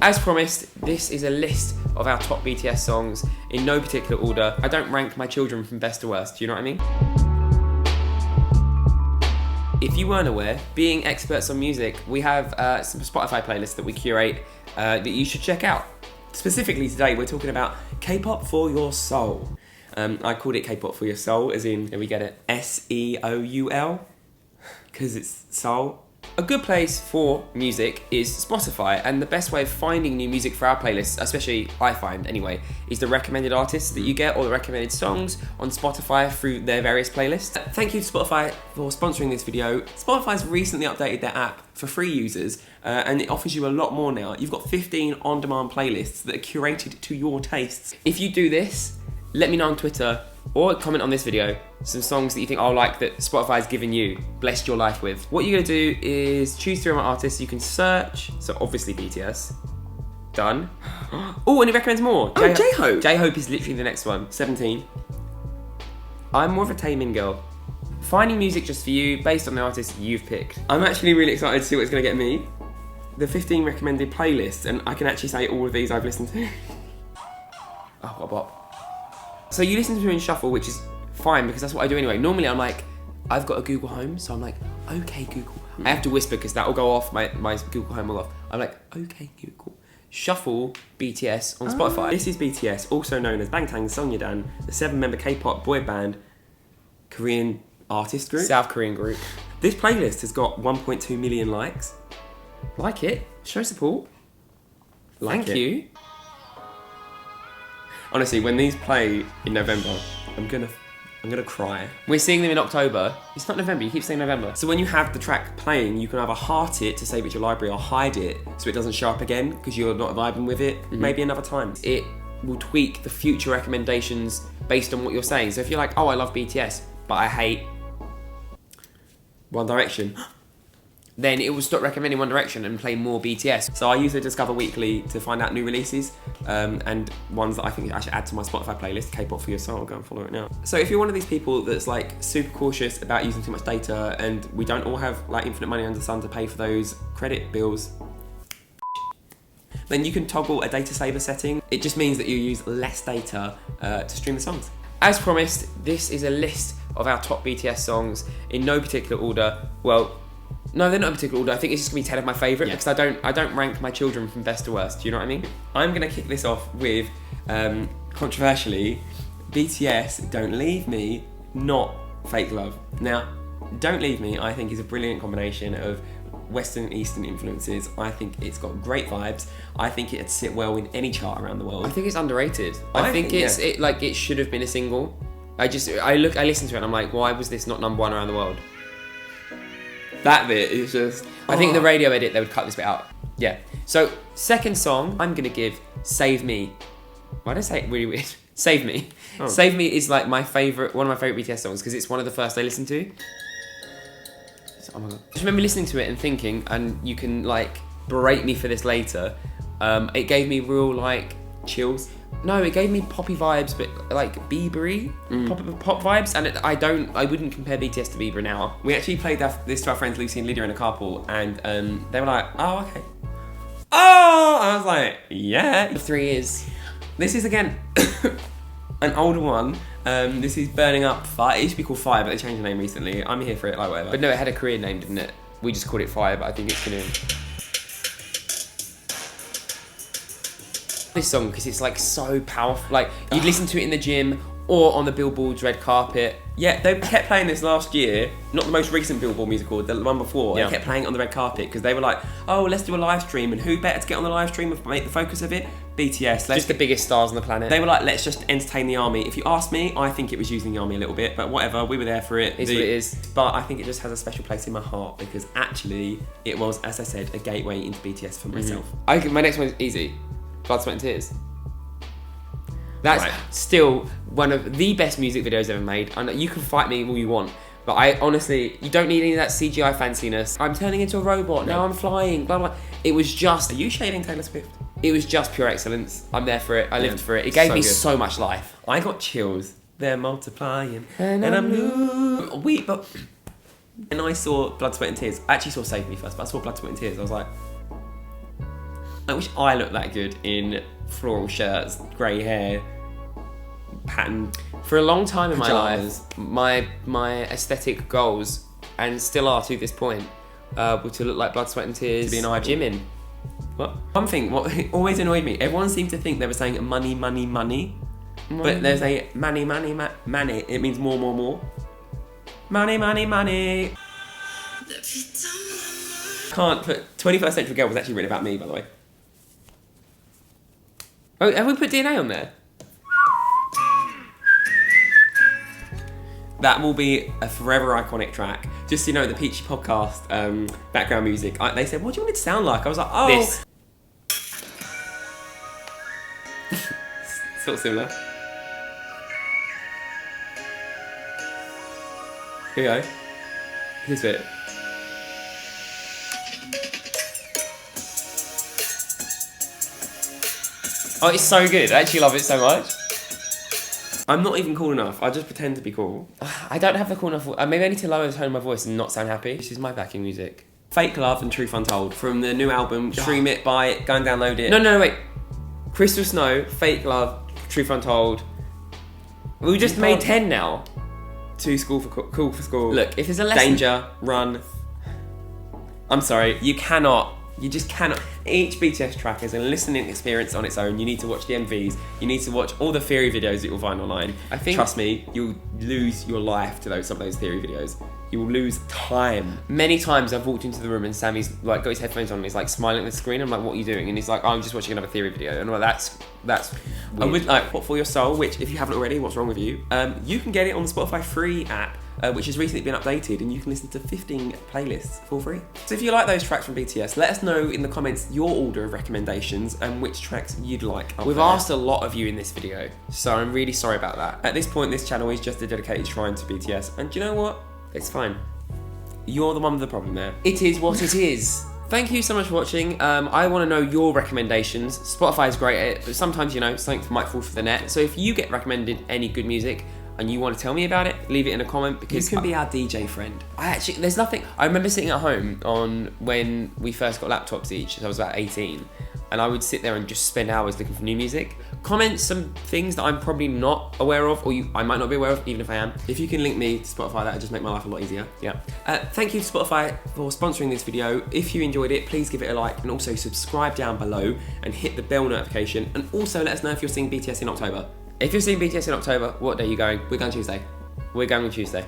As promised, this is a list of our top BTS songs in no particular order. I don't rank my children from best to worst, do you know what I mean? If you weren't aware, being experts on music, we have some Spotify playlists that we curate that you should check out. Specifically today, we're talking about K-pop for your soul. I called it K-pop for your soul, as in, we get it, S-E-O-U-L, because it's soul. A good place for music is Spotify, and the best way of finding new music for our playlists, especially I find anyway, is the recommended artists that you get or the recommended songs on Spotify through their various playlists. Thank you to Spotify for sponsoring this video. Spotify's recently updated their app for free users, and it offers you a lot more now. You've got 15 on-demand playlists that are curated to your tastes. If you do this, let me know on Twitter or comment on this video some songs that you think I'll like that Spotify's given you, blessed your life with. What you're gonna do is choose 3 of my artists. You can search, so obviously BTS. Done. Oh, and it recommends more. Oh, J-Hope. J-Hope is literally the next one, 17. I'm more of a Taemin girl. Finding music just for you, based on the artist you've picked. I'm actually really excited to see what it's gonna get me. The 15 recommended playlists, and I can actually say all of these I've listened to. Oh, what a bop. So you listen to them in shuffle, which is fine because that's what I do anyway. Normally I'm like, I've got a Google Home, so I'm like, okay Google. I have to whisper because that will go off, my Google Home will go off. I'm like, okay Google. Shuffle BTS on Spotify. This is BTS, also known as Bangtan Sonyeondan, the 7-member K-pop boy band, Korean artist group. South Korean group. This playlist has got 1.2 million likes. Like it, show support. Like Thank you. Honestly, when these play in November, I'm gonna cry. We're seeing them in October. It's not November, you keep saying November. So when you have the track playing, you can either heart it to save it to your library or hide it so it doesn't show up again because you're not vibing with it. Maybe another time. It will tweak the future recommendations based on what you're saying. So if you're like, oh, I love BTS, but I hate One Direction, then it will stop recommending One Direction and play more BTS. So I use the Discover Weekly to find out new releases and ones that I think I should add to my Spotify playlist, K-pop for your soul. Go and follow it now. So if you're one of these people that's like super cautious about using too much data, and we don't all have like infinite money under the sun to pay for those credit bills, then you can toggle a data saver setting. It just means that you use less data to stream the songs. As promised, this is a list of our top BTS songs in no particular order. Well, no, they're not in particular order. I think it's just gonna be 10 of my favourite because I don't rank my children from best to worst. Do you know what I mean? I'm gonna kick this off with, controversially, BTS Don't Leave Me, not Fake Love. Now, Don't Leave Me, I think, is a brilliant combination of Western and Eastern influences. I think it's got great vibes. I think it'd sit well in any chart around the world. I think it's underrated. I think it should have been a single. I listen to it and I'm like, why was this not #1 around the world? That bit is just... I think the radio edit, they would cut this bit out. Yeah. So, second song, I'm gonna give Save Me. Why did I say it really weird? Save Me. Oh. Save Me is like one of my favourite BTS songs because it's one of the first I listened to. Oh my god. I just remember listening to it and thinking, and you can like berate me for this later, it gave me real like chills. No, it gave me poppy vibes, but like Bieber-y pop vibes, and I wouldn't compare BTS to Bieber now. We actually played this to our friends Lucy and Lydia in a carpool, and they were like, oh, okay. Oh, I was like, yeah. The 3 years. This is again an older one. This is Burning Up Fire. It used to be called Fire, but they changed the name recently. I'm here for it, like whatever. But no, it had a Korean name, didn't it? We just called it Fire, but I think it's Korean. This song because it's like so powerful. Like you'd listen to it in the gym or on the Billboard's red carpet. Yeah, they kept playing this last year. Not the most recent Billboard Music Award, the one before. Yeah. They kept playing it on the red carpet because they were like, "Oh, let's do a live stream." And who better to get on the live stream and make the focus of it? BTS. Just the biggest stars on the planet. They were like, "Let's just entertain the army." If you ask me, I think it was using the army a little bit, but whatever. We were there for it. It's what it is. But I think it just has a special place in my heart because actually, it was, as I said, a gateway into BTS for myself. My next one is easy. Blood, Sweat and Tears. That's right. Still one of the best music videos ever made. And you can fight me all you want, but I honestly, you don't need any of that CGI fanciness. I'm turning into a robot, now I'm flying, blah, blah. It was just... Are you shading Taylor Swift? It was just pure excellence. I'm there for it. I lived for it. It gave me so much life. I got chills. They're multiplying. And I'm new. And I saw Blood, Sweat and Tears. I actually saw Save Me first, but I saw Blood, Sweat and Tears. I was like... I wish I looked that good in floral shirts, grey hair, pattern. For a long time in my Pajamas. life, my aesthetic goals, and still are to this point, were to look like Blood, Sweat and Tears, To be an idol. Jimin. What? One thing, what always annoyed me, everyone seemed to think they were saying money, money, money. But there's a money, money, money. It means more, more, more. Money, money, money. Can't put 21st Century Girl was actually written about me, by the way. Oh, have we put DNA on there? That will be a forever iconic track. Just so you know, the Peachy podcast background music. They said, "What do you want it to sound like?" I was like, "Oh, This. sort of similar." Here we go. This bit. Oh, it's so good. I actually love it so much. I'm not even cool enough. I just pretend to be cool. I don't have the cool enough. Maybe I need to lower the tone of my voice and not sound happy. This is my backing music. Fake Love and Truth Untold from the new album. Stream it, buy it, go and download it. No, wait. Crystal Snow, Fake Love, Truth Untold. We just You made can't- 10 now. Cool for school. Look, if there's a lesson... Danger, Run. I'm sorry, you just cannot. Each BTS track is a listening experience on its own. You need to watch the MVs. You need to watch all the theory videos that you'll find online. I think- Trust me, you'll lose your life to some of those theory videos. You will lose time. Many times I've walked into the room and Sammy's like got his headphones on and he's like smiling at the screen. I'm like, what are you doing? And he's like, oh, I'm just watching another theory video. And I'm like, that's I weird. would like What For Your Soul, which if you haven't already, what's wrong with you? You can get it on the Spotify free app, which has recently been updated, and you can listen to 15 playlists for free. So if you like those tracks from BTS, let us know in the comments your order of recommendations and which tracks you'd like. We've asked a lot of you in this video, so I'm really sorry about that. At this point, this channel is just a dedicated shrine to BTS, and do you know what? It's fine. You're the one with the problem there. It is what it is. Thank you so much for watching. I want to know your recommendations. Spotify is great at it, but sometimes, something might fall through the net. So if you get recommended any good music and you want to tell me about it, leave it in a comment, because You can be our DJ friend. there's nothing. I remember sitting at home when we first got laptops each, so I was about 18, and I would sit there and just spend hours looking for new music. Comment some things that I'm probably not aware of, or I might not be aware of, even if I am. If you can link me to Spotify, that would just make my life a lot easier. Yeah. Thank you to Spotify for sponsoring this video. If you enjoyed it, please give it a like, and also subscribe down below and hit the bell notification, and also let us know if you're seeing BTS in October. If you're seeing BTS in October, what day are you going? We're going Tuesday. We're going on Tuesday.